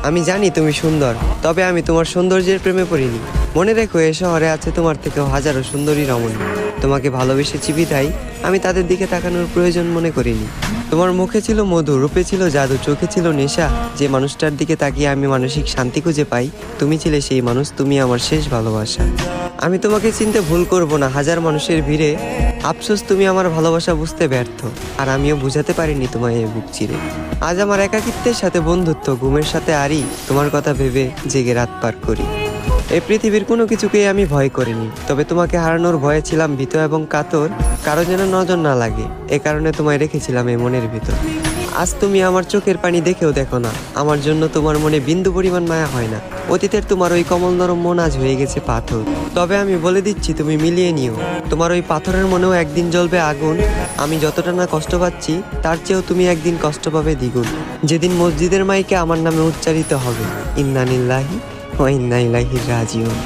আমি জানি তুমি সুন্দর, তবে আমি তোমার সৌন্দর্যের প্রেমে পড়িনি। মনে রেখো, এ শহরে আছে তোমার থেকেও হাজারো সুন্দরী রমণী। তোমাকে ভালোবেসেছি বিধায় আমি তাদের দিকে তাকানোর প্রয়োজন মনে করিনি। তোমার মুখে ছিল মধু, রূপে ছিল জাদু, চোখে ছিল নেশা। যে মানুষটার দিকে তাকিয়ে আমি মানসিক শান্তি খুঁজে পাই, তুমি ছিলে সেই মানুষ। তুমি আমার শেষ ভালোবাসা। আমি তোমাকে চিনতে ভুল করব না হাজার মানুষের ভিড়ে। আফসোস তুমি আমার ভালোবাসা বুঝতে ব্যর্থ, আর আমিও বুঝাতে পারিনি তোমায় এই বুক চিরে। আজ আমার একাকিত্বের সাথে বন্ধুত্ব, ঘুমের সাথে আরি, তোমার কথা ভেবে জেগে রাত পার করি। এই পৃথিবীর কোনো কিছুকেই আমি ভয় করিনি, তবে তোমাকে হারানোর ভয়ে ছিলাম ভীত এবং কাতর। কারো যেন নজর না লাগে, এ কারণে তোমায় রেখেছিলাম এই মনের ভিতর। আজ তুমি আমার চোখের পানি দেখেও দেখো না, আমার জন্য তোমার মনে বিন্দু পরিমাণ মায়া হয় না। অতীতের তোমার ওই কমল নরম মন আজ হয়ে গেছে পাথর। তবে আমি বলে দিচ্ছি, তুমি মিলিয়ে নিও, তোমার ওই পাথরের মনেও একদিন জ্বলবে আগুন। আমি যতটা না কষ্ট পাচ্ছি, তার চেয়েও তুমি একদিন কষ্ট পাবে দ্বিগুণ। যেদিন মসজিদের মাইকে আমার নামে উচ্চারিত হবে ইন্না লিল্লাহি ওয়া ইন্না ইলাইহি রাজিউন।